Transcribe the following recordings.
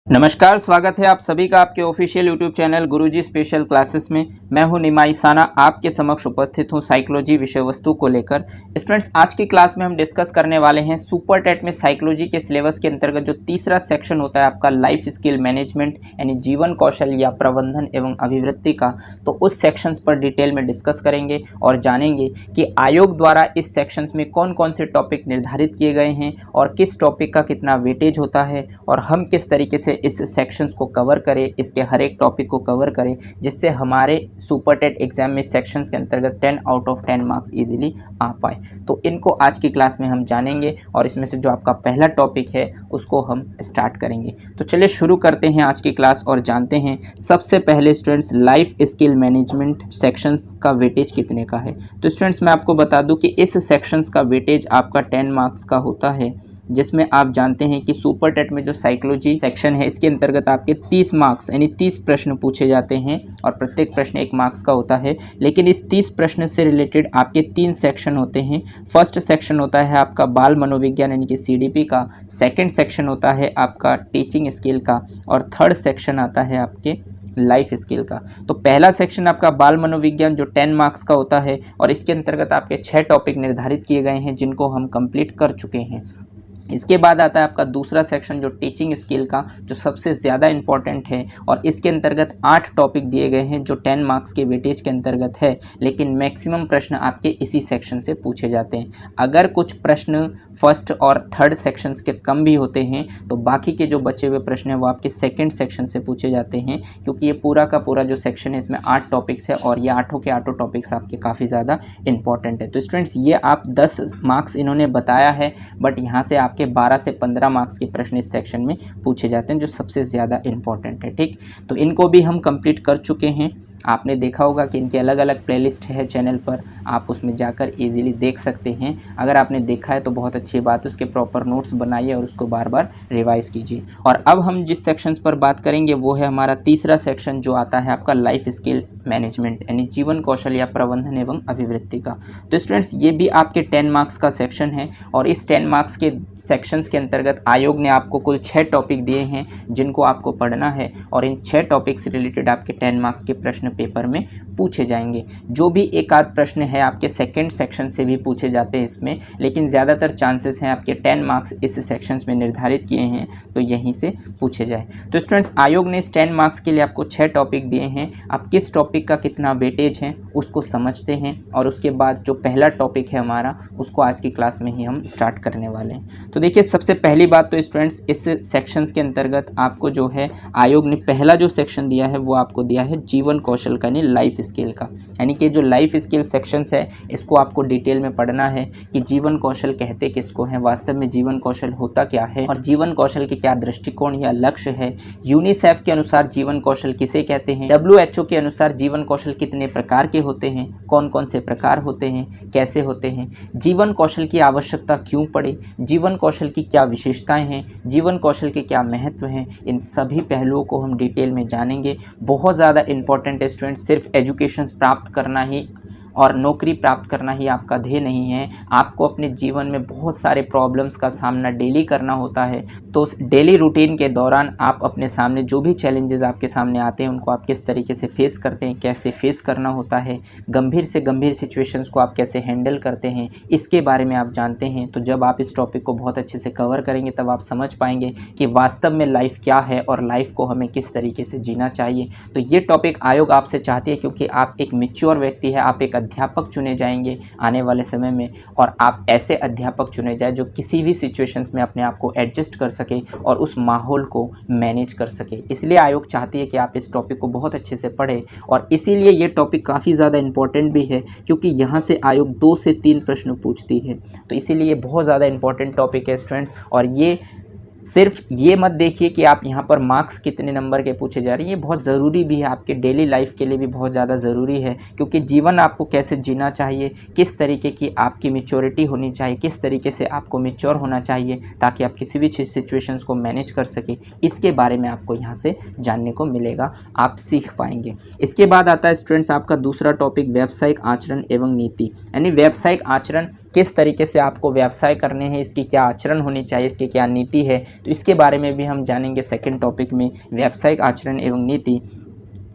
नमस्कार, स्वागत है आप सभी का आपके ऑफिशियल यूट्यूब चैनल गुरुजी स्पेशल क्लासेस में। मैं हूं निमाई साना, आपके समक्ष उपस्थित हूं साइकोलॉजी विषय वस्तु को लेकर। स्टूडेंट्स, आज की क्लास में हम डिस्कस करने वाले हैं सुपर टेट में साइकोलॉजी के सिलेबस के अंतर्गत जो तीसरा सेक्शन होता है आपका लाइफ स्किल मैनेजमेंट यानी जीवन कौशल या प्रबंधन एवं अभिवृत्ति का, तो उस सेक्शंस पर डिटेल में डिस्कस करेंगे और जानेंगे कि आयोग द्वारा इस सेक्शंस में कौन कौन से टॉपिक निर्धारित किए गए हैं और किस टॉपिक का कितना वेटेज होता है और हम किस तरीके से इस सेक्शंस को कवर करें, इसके हर एक टॉपिक को कवर करें, जिससे हमारे सुपर टेट एग्जाम में सेक्शंस के अंतर्गत 10 आउट ऑफ 10 मार्क्स इजीली आ पाए। तो इनको आज की क्लास में हम जानेंगे और इसमें से जो आपका पहला टॉपिक है उसको हम स्टार्ट करेंगे। तो चलिए शुरू करते हैं आज की क्लास और जानते हैं सबसे पहले students life skill management sections का वेटेज कितने का है। तो स्टूडेंट्स, मैं आपको बता दूं कि इस सेक्शंस का वेटेज आपका 10 मार्क्स का होता है, जिसमें आप जानते हैं कि सुपर टेट में जो साइकोलॉजी सेक्शन है इसके अंतर्गत आपके 30 मार्क्स यानी 30 प्रश्न पूछे जाते हैं और प्रत्येक प्रश्न 1 मार्क्स का होता है। लेकिन इस 30 प्रश्न से रिलेटेड आपके 3 सेक्शन होते हैं। फर्स्ट सेक्शन होता है आपका बाल मनोविज्ञान यानी कि सीडीपी का, सेकंड सेक्शन होता है आपका टीचिंग स्किल का और थर्ड सेक्शन आता है आपके लाइफ स्किल का। तो पहला सेक्शन आपका बाल मनोविज्ञान जो 10 मार्क्स का होता है और इसके अंतर्गत आपके 6 टॉपिक निर्धारित किए गए हैं जिनको हम कंप्लीट कर चुके हैं। इसके बाद आता है आपका दूसरा सेक्शन जो टीचिंग स्किल का, जो सबसे ज़्यादा इम्पॉर्टेंट है और इसके अंतर्गत 8 टॉपिक दिए गए हैं जो 10 मार्क्स के वेटेज के अंतर्गत है। लेकिन मैक्सिमम प्रश्न आपके इसी सेक्शन से पूछे जाते हैं। अगर कुछ प्रश्न फर्स्ट और थर्ड सेक्शंस के कम भी होते हैं तो बाकी के जो बचे हुए प्रश्न हैं वो आपके सेकेंड सेक्शन से पूछे जाते हैं, क्योंकि ये पूरा का पूरा जो सेक्शन है इसमें 8 टॉपिक्स है और ये आठों के आठों टॉपिक्स आपके काफ़ी ज़्यादा इंपॉर्टेंट है। तो स्टूडेंट्स, ये आप 10 मार्क्स इन्होंने बताया है, बट यहाँ से के 12 से 15 मार्क्स के प्रश्न इस सेक्शन में पूछे जाते हैं जो सबसे ज़्यादा इंपॉर्टेंट है। ठीक, तो इनको भी हम कंप्लीट कर चुके हैं। आपने देखा होगा कि इनकी अलग अलग प्लेलिस्ट है चैनल पर, आप उसमें जाकर इजीली देख सकते हैं। अगर आपने देखा है तो बहुत अच्छी बात है, उसके प्रॉपर नोट्स बनाइए और उसको बार बार रिवाइज कीजिए। और अब हम जिस सेक्शंस पर बात करेंगे वो है हमारा तीसरा सेक्शन जो आता है आपका लाइफ स्किल मैनेजमेंट यानी जीवन कौशल या प्रबंधन एवं अभिवृत्ति का। तो स्टूडेंट्स, ये भी आपके 10 मार्क्स का सेक्शन है और इस 10 मार्क्स के सेक्शंस के अंतर्गत आयोग ने आपको कुल 6 टॉपिक दिए हैं जिनको आपको पढ़ना है और इन 6 टॉपिक से रिलेटेड आपके 10 मार्क्स के प्रश्न पेपर में पूछे जाएंगे। जो भी एक आध प्रश्न है आपके सेकंड सेक्शन से भी पूछे जाते हैं इसमें, लेकिन ज़्यादातर चांसेस हैं आपके 10 मार्क्स इस सेक्शंस में निर्धारित किए हैं तो यहीं से पूछे जाए। तो स्टूडेंट्स, आयोग ने इस 10 मार्क्स के लिए आपको 6 टॉपिक दिए हैं। आप किस टॉपिक का कितना वेटेज है उसको समझते हैं और उसके बाद जो पहला टॉपिक है हमारा उसको आज की क्लास में ही हम स्टार्ट करने वाले हैं। तो देखिए, सबसे पहली बात तो स्टूडेंट्स, इस सेक्शंस के अंतर्गत आपको जो है आयोग ने पहला जो सेक्शन दिया है वो आपको दिया है जीवन कौशल का यानी लाइफ स्किल का। यानी कि जो लाइफ स्किल सेक्शंस है इसको आपको डिटेल में पढ़ना है कि जीवन कौशल कहते किसको हैं, वास्तव में जीवन कौशल होता क्या है और जीवन कौशल के क्या दृष्टिकोण या लक्ष्य है। यूनिसेफ के अनुसार जीवन कौशल किसे कहते हैं, WHO के अनुसार जीवन कौशल कितने प्रकार के होते हैं, कौन कौन से प्रकार होते हैं, कैसे होते हैं, जीवन कौशल की आवश्यकता क्यों पड़े, जीवन कौशल की क्या विशेषताएं हैं, जीवन कौशल के क्या महत्व हैं, इन सभी पहलुओं को हम डिटेल में जानेंगे। बहुत ज़्यादा इंपॉर्टेंट है स्टूडेंट्स, सिर्फ एजुकेशन प्राप्त करना ही और नौकरी प्राप्त करना ही आपका ध्येय नहीं है। आपको अपने जीवन में बहुत सारे प्रॉब्लम्स का सामना डेली करना होता है। तो उस डेली रूटीन के दौरान आप अपने सामने जो भी चैलेंजेस आपके सामने आते हैं उनको आप किस तरीके से फेस करते हैं, कैसे फेस करना होता है, गंभीर से गंभीर सिचुएशंस को आप कैसे हैंडल करते हैं, इसके बारे में आप जानते हैं। तो जब आप इस टॉपिक को बहुत अच्छे से कवर करेंगे तब आप समझ पाएंगे कि वास्तव में लाइफ क्या है और लाइफ को हमें किस तरीके से जीना चाहिए। तो ये टॉपिक आयोग आपसे चाहती है, क्योंकि आप एक मैच्योर व्यक्ति है, आप एक अध्यापक चुने जाएंगे आने वाले समय में और आप ऐसे अध्यापक चुने जाए जो किसी भी सिचुएशंस में अपने आप को एडजस्ट कर सके और उस माहौल को मैनेज कर सके। इसलिए आयोग चाहती है कि आप इस टॉपिक को बहुत अच्छे से पढ़ें और इसीलिए ये टॉपिक काफ़ी ज़्यादा इंपॉर्टेंट भी है, क्योंकि यहाँ से आयोग 2 से 3 प्रश्न पूछती है। तो इसीलिए ये बहुत ज़्यादा इंपॉर्टेंट टॉपिक है स्टूडेंट्स। और ये सिर्फ ये मत देखिए कि आप यहाँ पर मार्क्स कितने नंबर के पूछे जा रहे हैं, ये बहुत ज़रूरी भी है, आपके डेली लाइफ के लिए भी बहुत ज़्यादा ज़रूरी है। क्योंकि जीवन आपको कैसे जीना चाहिए, किस तरीके की आपकी मैच्योरिटी होनी चाहिए, किस तरीके से आपको मैच्योर होना चाहिए ताकि आप किसी भी सिचुएशंस को मैनेज कर सके, इसके बारे में आपको यहाँ से जानने को मिलेगा, आप सीख पाएंगे। इसके बाद आता है स्टूडेंट्स आपका दूसरा टॉपिक व्यावसायिक आचरण एवं नीति, यानी व्यावसायिक आचरण, किस तरीके से आपको व्यवसाय करने हैं, इसकी क्या आचरण होनी चाहिए, इसकी क्या नीति है, तो इसके बारे में भी हम जानेंगे। सेकंड टॉपिक में व्यावसायिक आचरण एवं नीति,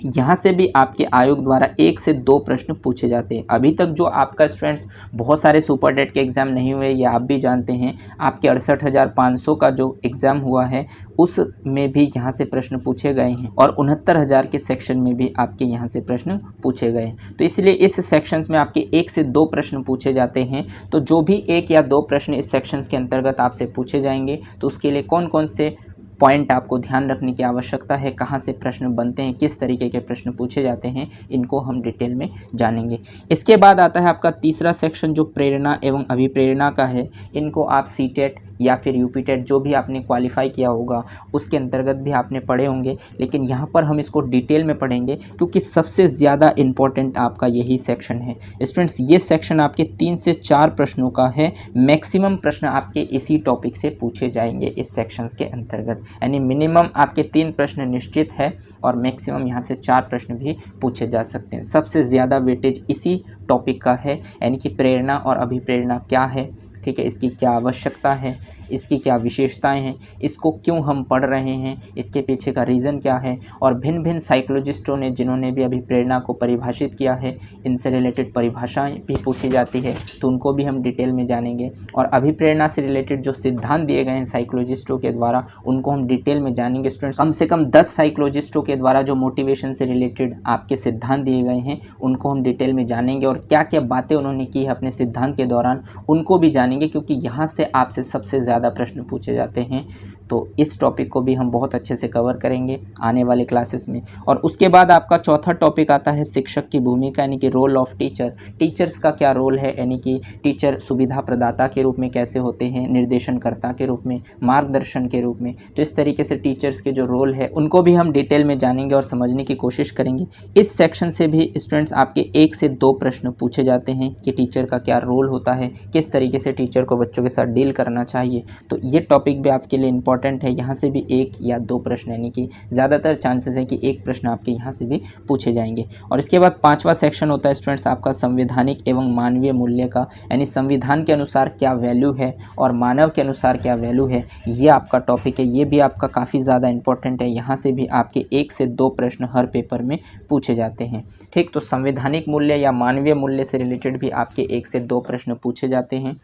यहाँ से भी आपके आयोग द्वारा 1 से 2 प्रश्न पूछे जाते हैं। अभी तक जो आपका स्टूडेंट्स बहुत सारे सुपर डेट के एग्ज़ाम नहीं हुए, ये आप भी जानते हैं। आपके 68,500 का जो एग्ज़ाम हुआ है उसमें भी यहाँ से प्रश्न पूछे गए हैं और 69,000 के सेक्शन में भी आपके यहाँ से प्रश्न पूछे गए हैं। तो इसलिए इस सेक्शंस में आपके 1 से 2 प्रश्न पूछे जाते हैं। तो जो भी 1 या 2 प्रश्न इस सेक्शंस के अंतर्गत आपसे पूछे जाएंगे, तो उसके लिए कौन कौन से पॉइंट आपको ध्यान रखने की आवश्यकता है, कहाँ से प्रश्न बनते हैं, किस तरीके के प्रश्न पूछे जाते हैं, इनको हम डिटेल में जानेंगे। इसके बाद आता है आपका तीसरा सेक्शन जो प्रेरणा एवं अभिप्रेरणा का है। इनको आप सीटेट या फिर यूपीटेट जो भी आपने क्वालिफाई किया होगा उसके अंतर्गत भी आपने पढ़े होंगे, लेकिन यहाँ पर हम इसको डिटेल में पढ़ेंगे क्योंकि सबसे ज़्यादा इम्पॉर्टेंट आपका यही सेक्शन है। स्टूडेंट्स, ये सेक्शन आपके 3 से 4 प्रश्नों का है। मैक्सिमम प्रश्न आपके इसी टॉपिक से पूछे जाएंगे इस सेक्शंस के अंतर्गत, यानी मिनिमम आपके 3 प्रश्न निश्चित है और मैक्सिमम यहाँ से 4 प्रश्न भी पूछे जा सकते हैं। सबसे ज़्यादा वेटेज इसी टॉपिक का है, यानी कि प्रेरणा और अभिप्रेरणा क्या है, ठीक है, इसकी क्या आवश्यकता है, इसकी क्या विशेषताएं हैं, इसको क्यों हम पढ़ रहे हैं, इसके पीछे का रीज़न क्या है, और भिन्न भिन्न साइकोलॉजिस्टों ने जिन्होंने भी अभिप्रेरणा को परिभाषित किया है, इनसे रिलेटेड परिभाषाएं भी पूछी जाती है, तो उनको भी हम डिटेल में जानेंगे। और अभिप्रेरणा से रिलेटेड जो सिद्धांत दिए गए हैं साइकोलॉजिस्टों के द्वारा, उनको हम डिटेल में जानेंगे। स्टूडेंट्स, कम से कम 10 साइकोलॉजिस्टों के द्वारा जो मोटिवेशन से रिलेटेड आपके सिद्धांत दिए गए हैं उनको हम डिटेल में जानेंगे, और क्या क्या बातें उन्होंने की है अपने सिद्धांत के दौरान उनको भी जानेंगे, क्योंकि यहाँ से आपसे सबसे ज़्यादा प्रश्न पूछे जाते हैं। तो इस टॉपिक को भी हम बहुत अच्छे से कवर करेंगे आने वाले क्लासेस में। और उसके बाद आपका चौथा टॉपिक आता है शिक्षक की भूमिका, यानी कि रोल ऑफ टीचर। टीचर्स का क्या रोल है, यानी कि टीचर सुविधा प्रदाता के रूप में कैसे होते हैं, निर्देशनकर्ता के रूप में, मार्गदर्शन के रूप में। तो इस तरीके से टीचर्स के जो रोल है उनको भी हम डिटेल में जानेंगे और समझने की कोशिश करेंगे। इस सेक्शन से भी स्टूडेंट्स आपके 1 से 2 प्रश्न पूछे जाते हैं कि टीचर का क्या रोल होता है, किस तरीके से टीचर को बच्चों के साथ डील करना चाहिए। तो ये टॉपिक भी आपके लिए इंपॉर्टेंट है। यहाँ से भी 1 या 2 प्रश्न, यानी कि ज़्यादातर चांसेस है कि 1 प्रश्न आपके यहाँ से भी पूछे जाएंगे। और इसके बाद 5वां सेक्शन होता है स्टूडेंट्स आपका संवैधानिक एवं मानवीय मूल्य का, यानी संविधान के अनुसार क्या वैल्यू है और मानव के अनुसार क्या वैल्यू है, ये आपका टॉपिक है। ये भी आपका काफ़ी ज़्यादा इंपॉर्टेंट है। यहाँ से भी आपके 1 से 2 प्रश्न हर पेपर में पूछे जाते हैं। ठीक, तो संवैधानिक मूल्य या मानवीय मूल्य से रिलेटेड भी आपके 1 से 2 प्रश्न पूछे जाते हैं।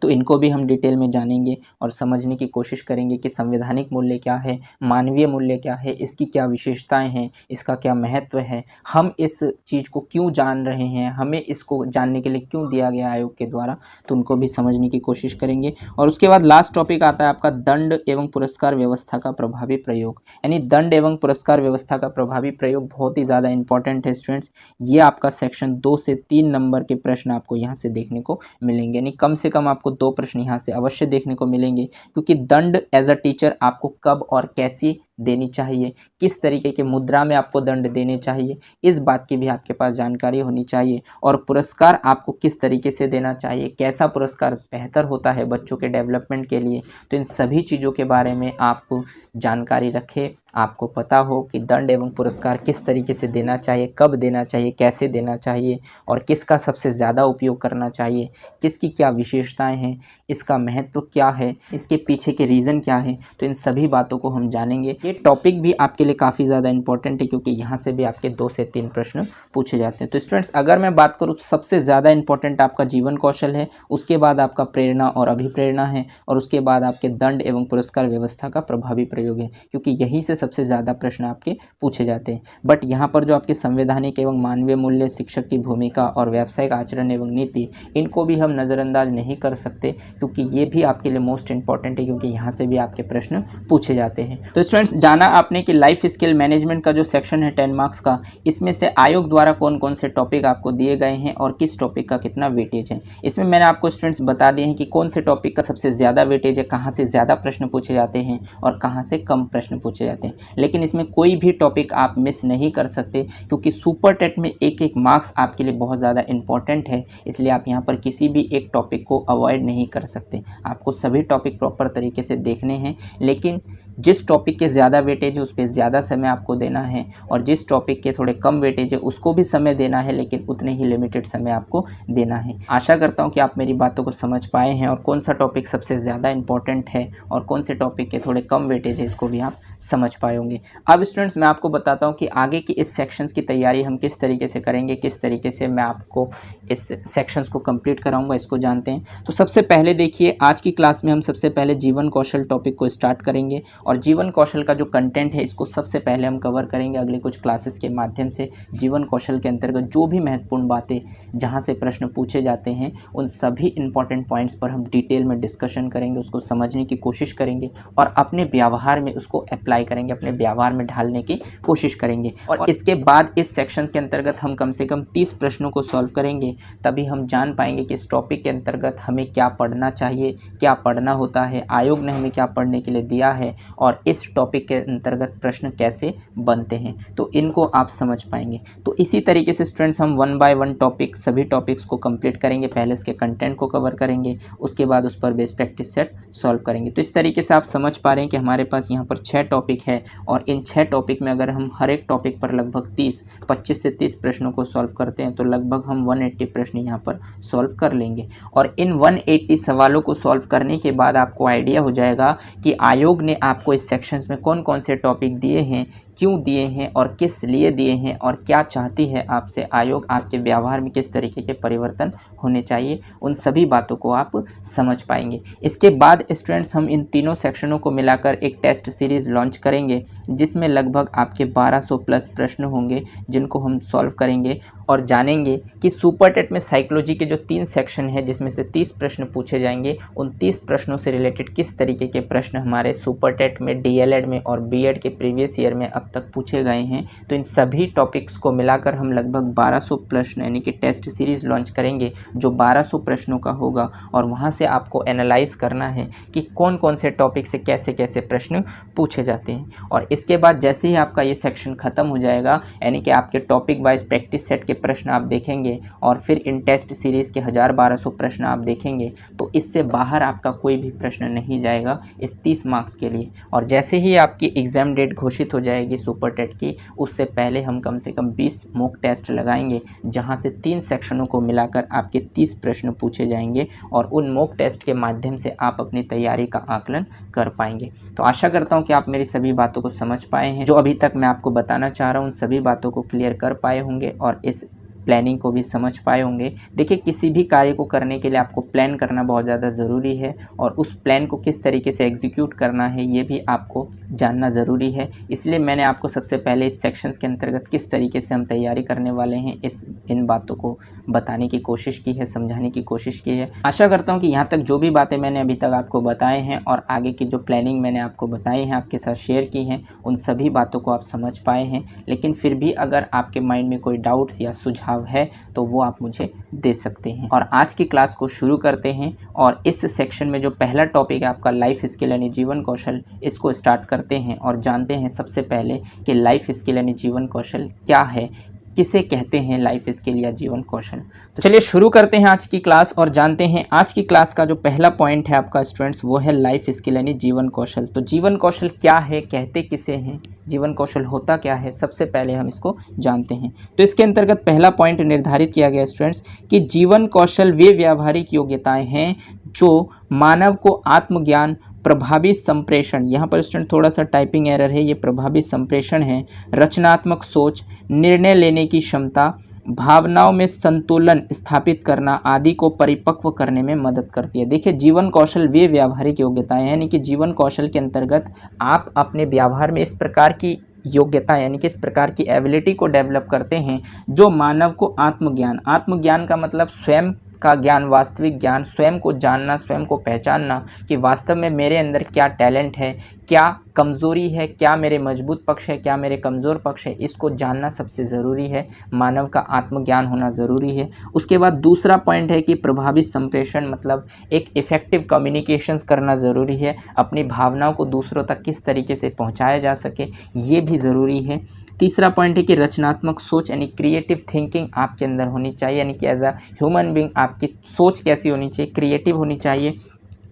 तो इनको भी हम डिटेल में जानेंगे और समझने की कोशिश करेंगे कि संवैधानिक मूल्य क्या है, मानवीय मूल्य क्या है, इसकी क्या विशेषताएं हैं, इसका क्या महत्व है, हम इस चीज़ को क्यों जान रहे हैं, हमें इसको जानने के लिए क्यों दिया गया आयोग के द्वारा, तो उनको भी समझने की कोशिश करेंगे। और उसके बाद लास्ट टॉपिक आता है आपका दंड एवं पुरस्कार व्यवस्था का प्रभावी प्रयोग, यानी दंड एवं पुरस्कार व्यवस्था का प्रभावी प्रयोग बहुत ही ज़्यादा इंपॉर्टेंट है स्टूडेंट्स। ये आपका सेक्शन 2 से 3 नंबर के प्रश्न आपको यहाँ से देखने को मिलेंगे, यानी कम से कम आपको 2 प्रश्न यहाँ से अवश्य देखने को मिलेंगे, क्योंकि दंड एज अ टीचर आपको कब और कैसी देनी चाहिए, किस तरीके के मुद्रा में आपको दंड देने चाहिए, इस बात की भी आपके पास जानकारी होनी चाहिए। और पुरस्कार आपको किस तरीके से देना चाहिए, कैसा पुरस्कार बेहतर होता है बच्चों के डेवलपमेंट के लिए, तो इन सभी चीज़ों के बारे में आप जानकारी रखें। आपको पता हो कि दंड एवं पुरस्कार किस तरीके से देना चाहिए, कब देना चाहिए, कैसे देना चाहिए और किसका सबसे ज़्यादा उपयोग करना चाहिए, किसकी क्या विशेषताएं हैं, इसका महत्व क्या है, इसके पीछे के रीज़न क्या है। तो इन सभी बातों को हम जानेंगे। ये टॉपिक भी आपके लिए काफ़ी ज़्यादा इंपॉर्टेंट है, क्योंकि यहाँ से भी आपके 2 से 3 प्रश्न पूछे जाते हैं। तो स्टूडेंट्स, अगर मैं बात करूँ तो सबसे ज़्यादा इंपॉर्टेंट आपका जीवन कौशल है, उसके बाद आपका प्रेरणा और अभिप्रेरणा है, और उसके बाद आपके दंड एवं पुरस्कार व्यवस्था का प्रभावी प्रयोग है, क्योंकि यहीं से सबसे ज़्यादा प्रश्न आपके पूछे जाते हैं। बट यहाँ पर जो आपके संवैधानिक एवं मानवीय मूल्य, शिक्षक की भूमिका और व्यावसायिक आचरण एवं नीति, इनको भी हम नज़रअंदाज नहीं कर सकते, क्योंकि ये भी आपके लिए मोस्ट इंपॉर्टेंट है, क्योंकि यहाँ से भी आपके प्रश्न पूछे जाते हैं। तो स्टूडेंट्स, जाना आपने कि लाइफ स्किल मैनेजमेंट का जो सेक्शन है 10 मार्क्स का, इसमें से आयोग द्वारा कौन कौन से टॉपिक आपको दिए गए हैं और किस टॉपिक का कितना वेटेज है। इसमें मैंने आपको स्टूडेंट्स बता दिए हैं कि कौन से टॉपिक का सबसे ज़्यादा वेटेज है, कहाँ से ज़्यादा प्रश्न पूछे जाते हैं और कहाँ से कम प्रश्न पूछे जाते हैं। लेकिन इसमें कोई भी टॉपिक आप मिस नहीं कर सकते, क्योंकि सुपर टेट में एक एक मार्क्स आपके लिए बहुत ज़्यादा इंपॉर्टेंट है। इसलिए आप यहाँ पर किसी भी एक टॉपिक को अवॉइड नहीं कर सकते, आपको सभी टॉपिक प्रॉपर तरीके से देखने हैं। लेकिन जिस टॉपिक के ज़्यादा वेटेज है उस पर ज़्यादा समय आपको देना है, और जिस टॉपिक के थोड़े कम वेटेज है उसको भी समय देना है, लेकिन उतने ही लिमिटेड समय आपको देना है। आशा करता हूँ कि आप मेरी बातों को समझ पाए हैं और कौन सा टॉपिक सबसे ज़्यादा इंपॉर्टेंट है और कौन से टॉपिक के थोड़े कम वेटेज है इसको भी आप समझ पाए होंगे। अब स्टूडेंट्स मैं आपको बताता हूँ कि आगे की इस सेक्शंस की तैयारी हम किस तरीके से करेंगे, किस तरीके से मैं आपको इस सेक्शंस को कंप्लीट कराऊंगा, इसको जानते हैं। तो सबसे पहले देखिए, आज की क्लास में हम सबसे पहले जीवन कौशल टॉपिक को स्टार्ट करेंगे और जीवन कौशल का जो कंटेंट है इसको सबसे पहले हम कवर करेंगे अगले कुछ क्लासेस के माध्यम से। जीवन कौशल के अंतर्गत जो भी महत्वपूर्ण बातें जहाँ से प्रश्न पूछे जाते हैं उन सभी इंपॉर्टेंट पॉइंट्स पर हम डिटेल में डिस्कशन करेंगे, उसको समझने की कोशिश करेंगे और अपने व्यवहार में उसको अप्लाई करेंगे, अपने व्यवहार में ढालने की कोशिश करेंगे। और इसके बाद इस सेक्शन के अंतर्गत हम कम से कम 30 प्रश्नों को सॉल्व करेंगे, तभी हम जान पाएंगे कि इस टॉपिक के अंतर्गत हमें क्या पढ़ना चाहिए, क्या पढ़ना होता है, आयोग ने हमें क्या पढ़ने के लिए दिया है और इस टॉपिक के अंतर्गत प्रश्न कैसे बनते हैं, तो इनको आप समझ पाएंगे। तो इसी तरीके से स्टूडेंट्स हम 1 बाय 1 टॉपिक सभी टॉपिक्स को कंप्लीट करेंगे। पहले इसके कंटेंट को कवर करेंगे, उसके बाद उस पर बेस्ड प्रैक्टिस सेट सॉल्व करेंगे। तो इस तरीके से आप समझ पा रहे हैं कि हमारे पास यहाँ पर 6 टॉपिक है और इन 6 टॉपिक में अगर हम हर एक टॉपिक पर लगभग 25 से 30 प्रश्नों को सॉल्व करते हैं तो लगभग हम 180 प्रश्न यहाँ पर सॉल्व कर लेंगे। और इन 180 सवालों को सॉल्व करने के बाद आपको आइडिया हो जाएगा कि आयोग ने आपको इस सेक्शंस में कौन कौन से टॉपिक दिए हैं, क्यों दिए हैं और किस लिए दिए हैं और क्या चाहती है आपसे आयोग, आपके व्यवहार में किस तरीके के परिवर्तन होने चाहिए, उन सभी बातों को आप समझ पाएंगे। इसके बाद स्टूडेंट्स हम इन तीनों सेक्शनों को मिलाकर एक टेस्ट सीरीज़ लॉन्च करेंगे जिसमें लगभग आपके 1200 प्लस प्रश्न होंगे जिनको हम सॉल्व करेंगे और जानेंगे कि सुपर टेट में साइकोलॉजी के जो 3 सेक्शन है जिसमें से 30 प्रश्न पूछे जाएंगे, उन 30 प्रश्नों से रिलेटेड किस तरीके के प्रश्न हमारे सुपर टेट में, डीएलएड में और बीएड के प्रीवियस ईयर में अब तक पूछे गए हैं। तो इन सभी टॉपिक्स को मिलाकर हम लगभग 1200 प्रश्न यानी कि टेस्ट सीरीज़ लॉन्च करेंगे जो 1200 प्रश्नों का होगा और वहाँ से आपको एनालाइज करना है कि कौन कौन से टॉपिक से कैसे कैसे प्रश्न पूछे जाते हैं। और इसके बाद जैसे ही आपका ये सेक्शन ख़त्म हो जाएगा यानी कि आपके टॉपिक वाइज प्रैक्टिस सेट के प्रश्न आप देखेंगे और फिर इन टेस्ट सीरीज़ के 1200 प्रश्न आप देखेंगे, तो इससे बाहर आपका कोई भी प्रश्न नहीं जाएगा इस 30 मार्क्स के लिए। और जैसे ही आपकी एग्ज़ाम डेट घोषित हो जाएगी सुपर टेट की, उससे पहले हम कम से कम 20 मॉक टेस्ट लगाएंगे जहां से 3 सेक्शनों को मिलाकर आपके 30 प्रश्न पूछे जाएंगे और उन मॉक टेस्ट के माध्यम से आप अपनी तैयारी का आकलन कर पाएंगे। तो आशा करता हूं कि आप मेरी सभी बातों को समझ पाए हैं, जो अभी तक मैं आपको बताना चाह रहा हूं उन सभी बातों को क्लियर कर पाए होंगे और इस प्लानिंग को भी समझ पाए होंगे। देखिए, किसी भी कार्य को करने के लिए आपको प्लान करना बहुत ज़्यादा ज़रूरी है और उस प्लान को किस तरीके से एग्जीक्यूट करना है ये भी आपको जानना ज़रूरी है। इसलिए मैंने आपको सबसे पहले इस सेक्शंस के अंतर्गत किस तरीके से हम तैयारी करने वाले हैं इन बातों को बताने की कोशिश की है, समझाने की कोशिश की है। आशा करता हूँ कि यहाँ तक जो भी बातें मैंने अभी तक आपको बताए हैं और आगे की जो प्लानिंग मैंने आपको बताई है, आपके साथ शेयर की हैं, उन सभी बातों को आप समझ पाए हैं। लेकिन फिर भी अगर आपके माइंड में कोई डाउट्स या सुझाव है तो वो आप मुझे दे सकते हैं। और आज की क्लास को शुरू करते हैं और इस सेक्शन में जो पहला टॉपिक है आपका लाइफ स्किल यानी जीवन कौशल, इसको स्टार्ट करते हैं और जानते हैं सबसे पहले कि लाइफ स्किल यानी जीवन कौशल क्या है, किसे कहते हैं लाइफ स्किल या जीवन कौशल। तो चलिए शुरू करते हैं आज की क्लास और जानते हैं आज की क्लास का जो पहला पॉइंट है आपका स्टूडेंट्स, वो है लाइफ स्किल यानी जीवन कौशल। तो जीवन कौशल क्या है, कहते किसे हैं, जीवन कौशल होता क्या है, सबसे पहले हम इसको जानते हैं। तो इसके अंतर्गत पहला पॉइंट निर्धारित किया गया स्टूडेंट्स कि जीवन कौशल वे व्यावहारिक योग्यताएं हैं जो मानव को आत्मज्ञान, प्रभावी संप्रेषण, यहाँ पर स्टूडेंट थोड़ा सा टाइपिंग एरर है, ये प्रभावी संप्रेषण है, रचनात्मक सोच, निर्णय लेने की क्षमता, भावनाओं में संतुलन स्थापित करना आदि को परिपक्व करने में मदद करती है। देखिए, जीवन कौशल वे व्यावहारिक योग्यताएं हैं, यानी कि जीवन कौशल के अंतर्गत आप अपने व्यवहार में इस प्रकार की योग्यता यानी कि इस प्रकार की एबिलिटी को डेवलप करते हैं जो मानव को आत्मज्ञान, आत्मज्ञान का मतलब स्वयं का ज्ञान, वास्तविक ज्ञान, स्वयं को जानना, स्वयं को पहचानना कि वास्तव में मेरे अंदर क्या टैलेंट है, क्या कमज़ोरी है, क्या मेरे मजबूत पक्ष है, क्या मेरे कमज़ोर पक्ष है, इसको जानना सबसे ज़रूरी है। मानव का आत्मज्ञान होना ज़रूरी है। उसके बाद दूसरा पॉइंट है कि प्रभावी संप्रेषण, मतलब एक इफ़ेक्टिव कम्युनिकेशंस करना ज़रूरी है। अपनी भावनाओं को दूसरों तक किस तरीके से पहुंचाया जा सके ये भी ज़रूरी है। तीसरा पॉइंट है कि रचनात्मक सोच यानी क्रिएटिव थिंकिंग आपके अंदर होनी चाहिए, यानी कि एज अ ह्यूमन बीइंग आपकी सोच कैसी होनी चाहिए, क्रिएटिव होनी चाहिए।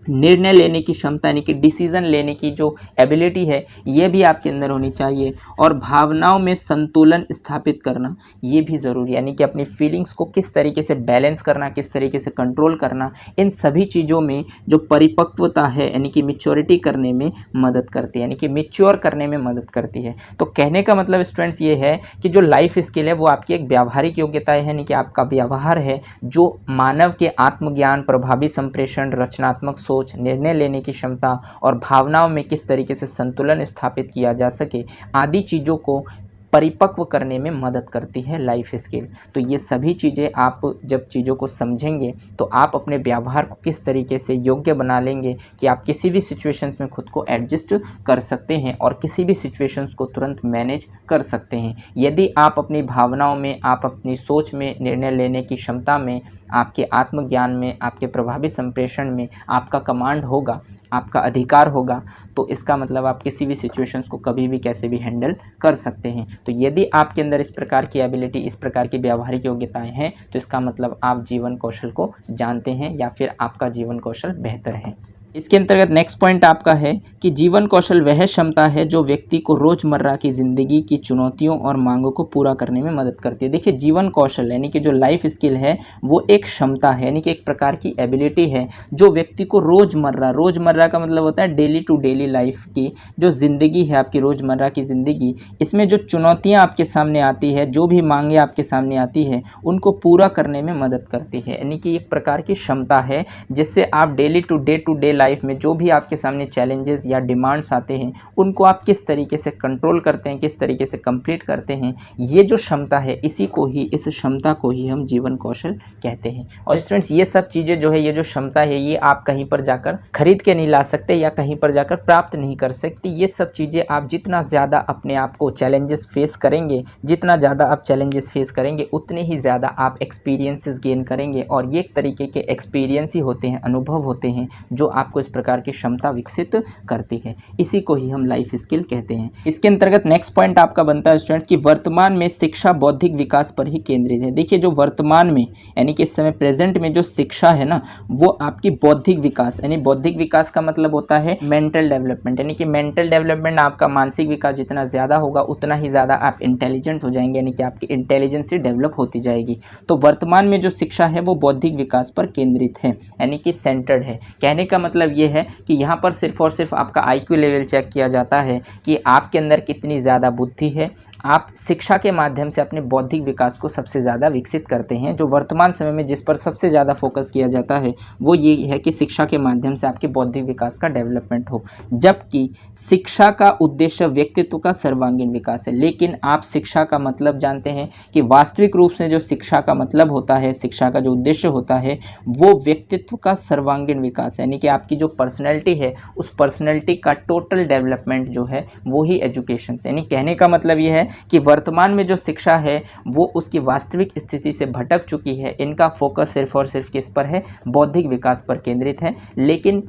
निर्णय लेने की क्षमता यानी कि डिसीजन लेने की जो एबिलिटी है ये भी आपके अंदर होनी चाहिए। और भावनाओं में संतुलन स्थापित करना ये भी ज़रूरी है, यानी कि अपनी फीलिंग्स को किस तरीके से बैलेंस करना, किस तरीके से कंट्रोल करना, इन सभी चीज़ों में जो परिपक्वता है यानी कि मैच्योरिटी करने में मदद करती है, यानी कि मैच्योर करने में मदद करती है। तो कहने का मतलब स्टूडेंट्स ये है कि जो लाइफ स्किल है वो आपकी एक व्यावहारिक योग्यता है, यानी कि आपका व्यवहार है जो मानव के आत्मज्ञान, प्रभावी संप्रेषण, रचनात्मक सोच, निर्णय लेने की क्षमता और भावनाओं में किस तरीके से संतुलन स्थापित किया जा सके आदि चीज़ों को परिपक्व करने में मदद करती है लाइफ स्किल। तो ये सभी चीज़ें आप जब चीज़ों को समझेंगे तो आप अपने व्यवहार को किस तरीके से योग्य बना लेंगे कि आप किसी भी सिचुएशंस में खुद को एडजस्ट कर सकते हैं और किसी भी सिचुएशंस को तुरंत मैनेज कर सकते हैं। यदि आप अपनी भावनाओं में, आप अपनी सोच में, निर्णय लेने की क्षमता में, आपके आत्मज्ञान में, आपके प्रभावी संप्रेषण में आपका कमांड होगा, आपका अधिकार होगा, तो इसका मतलब आप किसी भी सिचुएशंस को कभी भी कैसे भी हैंडल कर सकते हैं। तो यदि आपके अंदर इस प्रकार की एबिलिटी, इस प्रकार की व्यावहारिक योग्यताएं हैं तो इसका मतलब आप जीवन कौशल को जानते हैं या फिर आपका जीवन कौशल बेहतर है। इसके अंतर्गत नेक्स्ट पॉइंट आपका है कि जीवन कौशल वह क्षमता है जो व्यक्ति को रोज़मर्रा की ज़िंदगी की चुनौतियों और मांगों को पूरा करने में मदद करती है। देखिए, जीवन कौशल यानी कि जो लाइफ स्किल है वो एक क्षमता है, यानी कि एक प्रकार की एबिलिटी है जो व्यक्ति को रोज़मर्रा का मतलब होता है डेली टू डेली लाइफ की जो ज़िंदगी है, आपकी रोज़मर्रा की ज़िंदगी, इसमें जो चुनौतियाँ आपके सामने आती है, जो भी मांगें आपके सामने आती है, उनको पूरा करने में मदद करती है। यानी कि एक प्रकार की क्षमता है जिससे आप डेली टू डे लाइफ में जो भी आपके सामने चैलेंजेस या डिमांड्स आते हैं उनको आप किस तरीके से कंट्रोल करते हैं, किस तरीके से कंप्लीट करते हैं, ये जो क्षमता है इस क्षमता को ही हम जीवन कौशल कहते हैं। और स्टूडेंट्स, ये सब चीज़ें जो है, ये जो क्षमता है, ये आप कहीं पर जाकर खरीद के नहीं ला सकते या कहीं पर जाकर प्राप्त नहीं कर सकते। ये सब चीज़ें आप जितना ज़्यादा अपने आप को चैलेंजेस फेस करेंगे, जितना ज़्यादा आप चैलेंजेस फेस करेंगे उतने ही ज़्यादा आप एक्सपीरियंसेस गेन करेंगे और ये एक तरीके के एक्सपीरियंस ही होते हैं, अनुभव होते हैं जो आपको इस प्रकार की क्षमता विकसित करती है। इसी को ही हम लाइफ स्किल कहते हैं। इसके अंतर्गत नेक्स्ट पॉइंट आपका बनता है स्टूडेंट्स कि वर्तमान में शिक्षा बौद्धिक विकास पर ही केंद्रित है। देखिए, जो वर्तमान में यानी कि इस समय प्रेजेंट में जो शिक्षा है ना, वो आपकी बौद्धिक विकास, यानी बौद्धिक विकास का मतलब होता है मेंटल डेवलपमेंट, यानी कि मेंटल डेवलपमेंट, आपका मानसिक विकास जितना ज़्यादा होगा उतना ही ज़्यादा आप इंटेलिजेंट हो जाएंगे, यानी कि आपकी इंटेलिजेंस डेवलप होती जाएगी। तो वर्तमान में जो शिक्षा है वो बौद्धिक विकास पर केंद्रित है, यानी कि सेंटर्ड है। कहने का मतलब ये है कि यहाँ पर सिर्फ और सिर्फ आपका आईक्यू लेवल चेक किया जाता है कि आपके अंदर कितनी ज़्यादा बुद्धि है। आप शिक्षा के माध्यम से अपने बौद्धिक विकास को सबसे ज़्यादा विकसित करते हैं। जो वर्तमान समय में जिस पर सबसे ज़्यादा फोकस किया जाता है वो ये है कि शिक्षा के माध्यम से आपके बौद्धिक विकास का डेवलपमेंट हो, जबकि शिक्षा का उद्देश्य व्यक्तित्व का सर्वांगीण विकास है। लेकिन आप शिक्षा का मतलब जानते हैं कि वास्तविक रूप से जो शिक्षा का मतलब होता है, शिक्षा का जो उद्देश्य होता है वो व्यक्तित्व का सर्वांगीण विकास है, यानी कि आपकी जो पर्सनैलिटी है उस पर्सनैलिटी का टोटल डेवलपमेंट जो है वो ही एजुकेशन से। यानी कहने का मतलब ये है कि वर्तमान में जो शिक्षा है वो उसकी वास्तविक स्थिति से भटक चुकी है। इनका फोकस सिर्फ और सिर्फ किस पर है? बौद्धिक विकास पर केंद्रित है। लेकिन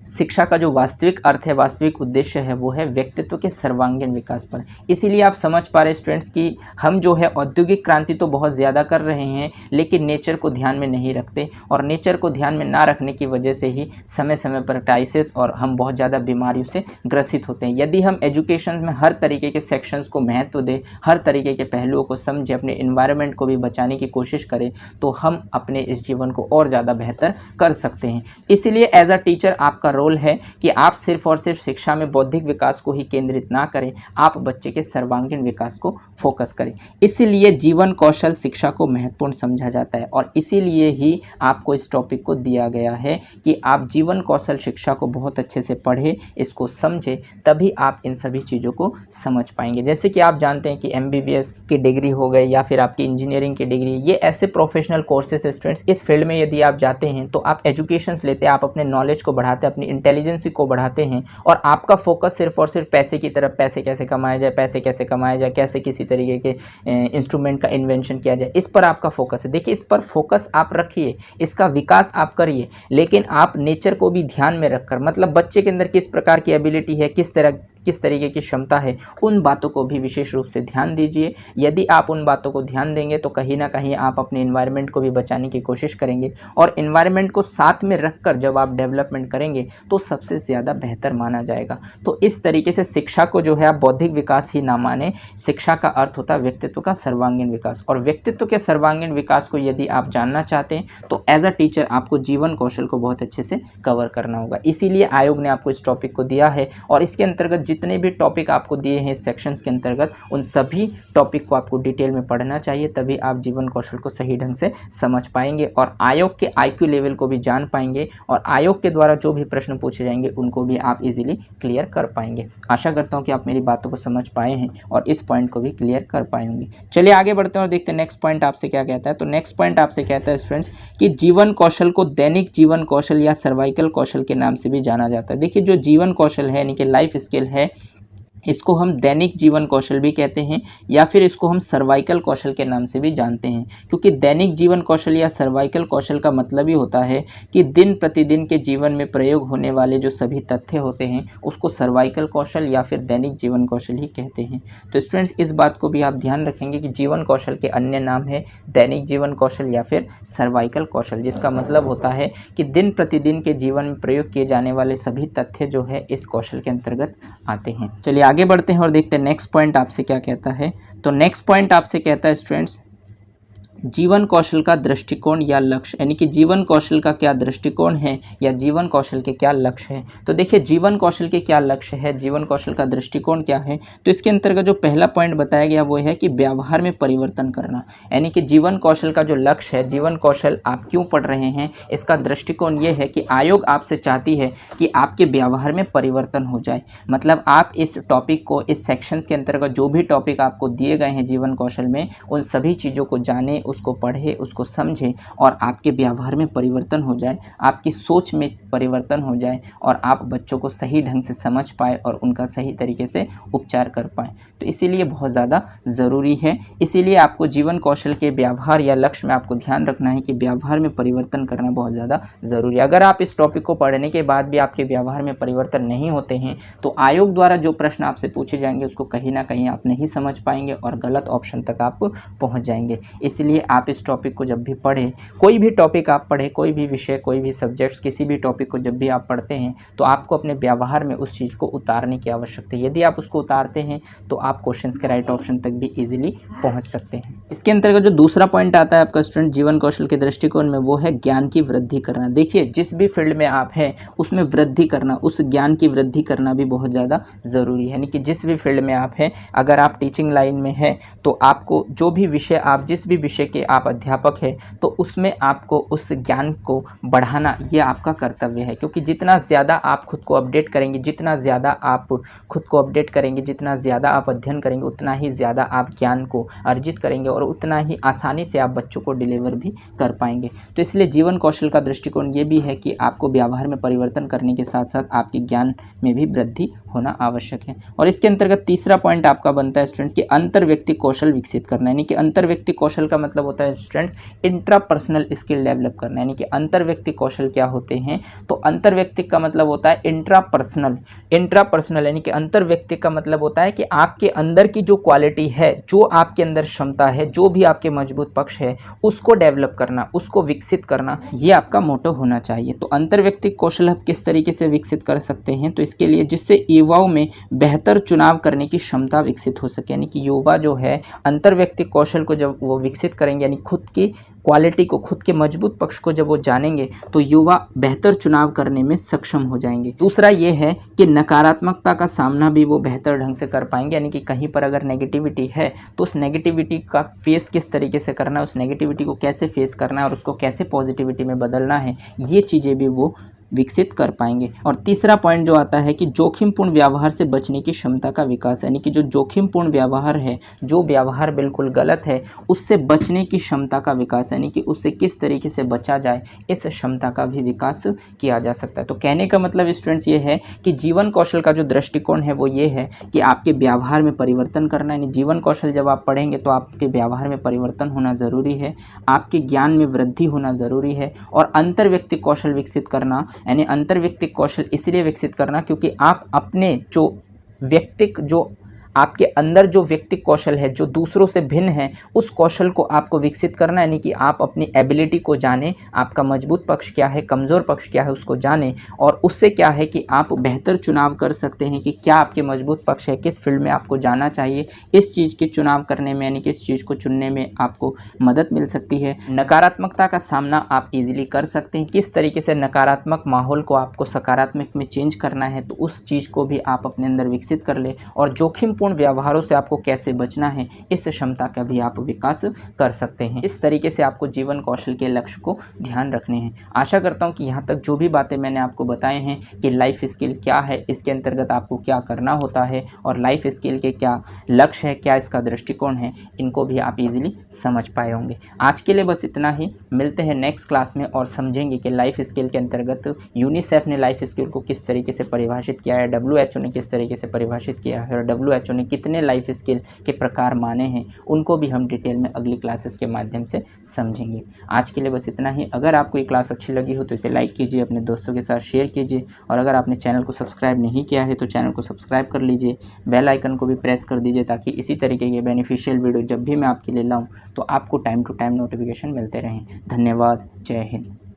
शिक्षा का जो वास्तविक अर्थ है, वास्तविक उद्देश्य है वो है व्यक्तित्व के सर्वांगीण विकास पर। इसीलिए आप समझ पा रहे स्टूडेंट्स कि हम जो है औद्योगिक क्रांति तो बहुत ज़्यादा कर रहे हैं लेकिन नेचर को ध्यान में नहीं रखते, और नेचर को ध्यान में ना रखने की वजह से ही समय समय पर क्राइसिस और हम बहुत ज़्यादा बीमारियों से ग्रसित होते हैं। यदि हम एजुकेशन में हर तरीके के सेक्शंस को महत्व दें, हर तरीके के पहलुओं को समझें, अपने इन्वायरमेंट को भी बचाने की कोशिश करें तो हम अपने इस जीवन को और ज़्यादा बेहतर कर सकते हैं। इसीलिए एज अ टीचर आपका रोल है कि आप सिर्फ और सिर्फ शिक्षा में बौद्धिक विकास को ही केंद्रित ना करें, आप बच्चे के सर्वांगीण विकास को फोकस करें। इसीलिए जीवन कौशल शिक्षा को महत्वपूर्ण समझा जाता है और इसीलिए ही आपको इस टॉपिक को दिया गया है कि आप जीवन कौशल शिक्षा को बहुत अच्छे से पढ़ें, इसको समझें, तभी आप इन सभी चीज़ों को समझ पाएंगे। जैसे कि आप जानते हैं कि MBBS की डिग्री हो गई या फिर आपकी इंजीनियरिंग की डिग्री, ये ऐसे प्रोफेशनल कोर्सेज स्टूडेंट्स, इस फील्ड में यदि आप जाते हैं तो आप एजुकेशंस लेते हैं, आप अपने नॉलेज को बढ़ाते हैं, अपनी इंटेलिजेंस को बढ़ाते हैं और आपका फोकस सिर्फ और सिर्फ पैसे की तरफ, पैसे कैसे कमाया जाए, पैसे कैसे कमाया जाए, कैसे किसी तरीके के इंस्ट्रूमेंट का इन्वेंशन किया जाए, इस पर आपका फोकस है। देखिए, इस पर फोकस आप रखिए, इसका विकास आप करिए, लेकिन आप नेचर को भी ध्यान में रखकर, मतलब बच्चे के अंदर किस प्रकार की एबिलिटी है, किस तरह किस तरीके की क्षमता है, उन बातों को भी विशेष रूप से ध्यान दीजिए। यदि आप उन बातों को ध्यान देंगे तो कहीं ना कहीं आप अपने इन्वायरमेंट को भी बचाने की कोशिश करेंगे, और इन्वायरमेंट को साथ में रखकर जब आप डेवलपमेंट करेंगे तो सबसे ज़्यादा बेहतर माना जाएगा। तो इस तरीके से शिक्षा को जो है आप बौद्धिक विकास ही ना माने, शिक्षा का अर्थ होता है व्यक्तित्व का सर्वांगीण विकास, और व्यक्तित्व के सर्वांगीण विकास को यदि आप जानना चाहते हैं तो एज अ टीचर आपको जीवन कौशल को बहुत अच्छे से कवर करना होगा। इसीलिए आयोग ने आपको इस टॉपिक को दिया है, और इसके अंतर्गत जितने भी टॉपिक आपको दिए हैं इस सेक्शंस के अंतर्गत, उन सभी टॉपिक को आपको डिटेल में पढ़ना चाहिए, तभी आप जीवन कौशल को सही ढंग से समझ पाएंगे और आयोग के IQ लेवल को भी जान पाएंगे, और आयोग के द्वारा जो भी प्रश्न पूछे जाएंगे उनको भी आप इजीली क्लियर कर पाएंगे। आशा करता हूं कि आप मेरी बातों को समझ पाए हैं और इस पॉइंट को भी क्लियर कर पाए होंगे। चलिए आगे बढ़ते हैं और देखते हैं नेक्स्ट पॉइंट आपसे क्या कहता है। तो नेक्स्ट पॉइंट आपसे कहता है स्टूडेंट्स कि जीवन कौशल को दैनिक जीवन कौशल या सर्वाइकल कौशल के नाम से भी जाना जाता है। देखिए, जो जीवन कौशल है यानी कि लाइफ स्किल है, इसको हम दैनिक जीवन कौशल भी कहते हैं या फिर इसको हम सर्वाइकल कौशल के नाम से भी जानते हैं, क्योंकि दैनिक जीवन कौशल या सर्वाइकल कौशल का मतलब ही होता है कि दिन प्रतिदिन के जीवन में प्रयोग होने वाले जो सभी तथ्य होते हैं उसको सर्वाइकल कौशल या फिर दैनिक जीवन कौशल ही कहते हैं। तो स्टूडेंट्स, इस बात को भी आप ध्यान रखेंगे कि जीवन कौशल के अन्य नाम है दैनिक जीवन कौशल या फिर सर्वाइकल कौशल, जिसका मतलब होता है कि दिन प्रतिदिन के जीवन में प्रयोग किए जाने वाले सभी तथ्य जो है इस कौशल के अंतर्गत आते हैं। चलिए आगे बढ़ते हैं और देखते हैं नेक्स्ट पॉइंट आपसे क्या कहता है। तो नेक्स्ट पॉइंट आपसे कहता है स्टूडेंट्स, जीवन कौशल का दृष्टिकोण या लक्ष्य, यानी कि जीवन कौशल का क्या दृष्टिकोण है या जीवन कौशल के क्या लक्ष्य है। तो देखिए, जीवन कौशल के क्या लक्ष्य है, जीवन कौशल का दृष्टिकोण क्या है, तो इसके अंतर्गत जो पहला पॉइंट बताया गया वो है कि व्यवहार में परिवर्तन करना। यानी कि जीवन कौशल का जो लक्ष्य है, जीवन कौशल आप क्यों पढ़ रहे हैं, इसका दृष्टिकोण ये है कि आयोग आपसे चाहती है कि आपके व्यवहार में परिवर्तन हो जाए। मतलब आप इस टॉपिक को, इस सेक्शंस के अंतर्गत जो भी टॉपिक आपको दिए गए हैं जीवन कौशल में, उन सभी चीज़ों को जाने, उसको पढ़े, उसको समझे और आपके व्यवहार में परिवर्तन हो जाए, आपकी सोच में परिवर्तन हो जाए और आप बच्चों को सही ढंग से समझ पाए और उनका सही तरीके से उपचार कर पाए। तो इसीलिए बहुत ज़्यादा ज़रूरी है। इसीलिए आपको जीवन कौशल के व्यवहार या लक्ष्य में आपको ध्यान रखना है कि व्यवहार में परिवर्तन करना बहुत ज़्यादा ज़रूरी है। अगर आप इस टॉपिक को पढ़ने के बाद भी आपके व्यवहार में परिवर्तन नहीं होते हैं तो आयोग द्वारा जो प्रश्न आपसे पूछे जाएंगे उसको कहीं ना कहीं आप नहीं समझ पाएंगे और गलत ऑप्शन तक आप पहुँच जाएंगे। इसलिए आप इस टॉपिक को जब भी पढ़ें, कोई भी टॉपिक आप पढ़ें, कोई भी विषय, कोई भी सब्जेक्ट्स, किसी भी टॉपिक को जब भी आप पढ़ते हैं तो आपको अपने व्यवहार में उस चीज़ को उतारने की आवश्यकता है। यदि आप उसको उतारते हैं तो आप क्वेश्चंस के राइट ऑप्शन तक भी इजीली पहुंच सकते हैं। इसके अंतर्गत जो दूसरा पॉइंट आता है आपका स्टूडेंट जीवन कौशल के दृष्टिकोण में, वो है ज्ञान की वृद्धि करना। देखिए, जिस भी फील्ड में आप हैं उसमें वृद्धि करना, उस ज्ञान की वृद्धि करना भी बहुत ज़्यादा ज़रूरी है। यानी कि जिस भी फील्ड में आप हैं, अगर आप टीचिंग लाइन में हैं तो आपको जो भी विषय, आप जिस भी विषय के आप अध्यापक हैं तो उसमें आपको उस ज्ञान को बढ़ाना ये आपका कर्तव्य है, क्योंकि जितना ज़्यादा आप खुद को अपडेट करेंगे, जितना ज़्यादा आप खुद को अपडेट करेंगे, जितना ज़्यादा आप अध्ययन करेंगे, उतना ही ज़्यादा आप ज्ञान को अर्जित करेंगे और उतना ही आसानी से आप बच्चों को डिलीवर भी कर पाएंगे। तो इसलिए जीवन कौशल का दृष्टिकोण ये भी है कि आपको व्यवहार में परिवर्तन करने के साथ साथ आपके ज्ञान में भी वृद्धि होना आवश्यक है। और इसके अंतर्गत तीसरा पॉइंट आपका बनता है स्टूडेंट्स कि अंतर व्यक्ति कौशल विकसित करना। यानी कि अंतर व्यक्ति कौशल का मतलब होता है स्टूडेंट्स इंट्रापर्सनल स्किल डेवलप करना। यानी कि अंतर व्यक्ति कौशल क्या होते हैं, तो अंतर व्यक्ति का मतलब होता है इंट्रापर्सनल। इंट्रापर्सनल यानी कि अंतर व्यक्ति का मतलब होता है कि आपके अंदर की जो क्वालिटी है, जो आपके अंदर क्षमता है, जो भी आपके मजबूत पक्ष है, उसको डेवलप करना, उसको विकसित करना, ये आपका मोटो होना चाहिए। तो अंतर व्यक्ति कौशल आप किस तरीके से विकसित कर सकते हैं, तो इसके लिए जिससे युवाओं में बेहतर चुनाव करने की क्षमता विकसित हो सके। यानी कि युवा जो है अंतर व्यक्ति कौशल को जब वो विकसित करेंगे, यानी खुद की क्वालिटी को, खुद के मजबूत पक्ष को जब वो जानेंगे तो युवा बेहतर चुनाव करने में सक्षम हो जाएंगे। दूसरा ये है कि नकारात्मकता का सामना भी वो बेहतर ढंग से कर पाएंगे। यानी कि कहीं पर अगर नेगेटिविटी है तो उस नेगेटिविटी का फेस किस तरीके से करना है, उस नेगेटिविटी को कैसे फेस करना है और उसको कैसे पॉजिटिविटी में बदलना है, ये चीज़ें भी वो विकसित कर पाएंगे। और तीसरा पॉइंट जो आता है कि जोखिमपूर्ण व्यवहार से बचने की क्षमता का विकास। यानी कि जो जोखिमपूर्ण व्यवहार है, जो व्यवहार बिल्कुल गलत है, उससे बचने की क्षमता का विकास, यानी कि उससे किस तरीके से बचा जाए, इस क्षमता का भी विकास किया जा सकता है। तो कहने का मतलब स्टूडेंट्स ये है कि जीवन कौशल का जो दृष्टिकोण है वो ये है कि आपके व्यवहार में परिवर्तन करना। यानी जीवन कौशल जब आप पढ़ेंगे तो आपके व्यवहार में परिवर्तन होना ज़रूरी है, आपके ज्ञान में वृद्धि होना ज़रूरी है और अंतर व्यक्ति कौशल विकसित करना, यानी अंतर व्यक्ति कौशल इसलिए विकसित करना क्योंकि आप अपने जो व्यक्तिक जो आपके अंदर जो व्यक्तिक कौशल है, जो दूसरों से भिन्न है, उस कौशल को आपको विकसित करना है। यानी कि आप अपनी एबिलिटी को जानें, आपका मजबूत पक्ष क्या है, कमज़ोर पक्ष क्या है, उसको जानें और उससे क्या है कि आप बेहतर चुनाव कर सकते हैं कि क्या आपके मजबूत पक्ष है, किस फील्ड में आपको जाना चाहिए। इस चीज़ के चुनाव करने में यानी कि इस चीज़ को चुनने में आपको मदद मिल सकती है। नकारात्मकता का सामना आप ईज़िली कर सकते हैं। किस तरीके से नकारात्मक माहौल को आपको सकारात्मक में चेंज करना है, तो उस चीज़ को भी आप अपने अंदर विकसित कर लें और जोखिमपूर्ण व्यवहारों से आपको कैसे बचना है, इस क्षमता का भी आप विकास कर सकते हैं। इस तरीके से आपको जीवन कौशल के लक्ष्य को ध्यान रखने हैं। आशा करता हूं कि यहाँ तक जो भी बातें मैंने आपको बताए हैं कि लाइफ स्किल क्या है, इसके अंतर्गत आपको क्या करना होता है और लाइफ स्किल के क्या लक्ष्य है, क्या इसका दृष्टिकोण है, इनको भी आप इजीली समझ पाए होंगे। आज के लिए बस इतना ही। मिलते हैं नेक्स्ट क्लास में और समझेंगे कि लाइफ स्किल के अंतर्गत यूनिसेफ ने लाइफ स्किल को किस तरीके से परिभाषित किया है, WHO ने किस तरीके से परिभाषित किया है और WHO ने कितने लाइफ स्किल के प्रकार माने हैं, उनको भी हम डिटेल में अगली क्लासेस के माध्यम से समझेंगे। आज के लिए बस इतना ही। अगर आपको ये क्लास अच्छी लगी हो तो इसे लाइक कीजिए, अपने दोस्तों के साथ शेयर कीजिए और अगर आपने चैनल को सब्सक्राइब नहीं किया है तो चैनल को सब्सक्राइब कर लीजिए, बेल आइकन को भी प्रेस कर दीजिए ताकि इसी तरीके के बेनिफिशियल वीडियो जब भी मैं आपके लिए लाऊं तो आपको टाइम टू टाइम नोटिफिकेशन मिलते रहें। धन्यवाद। जय हिंद।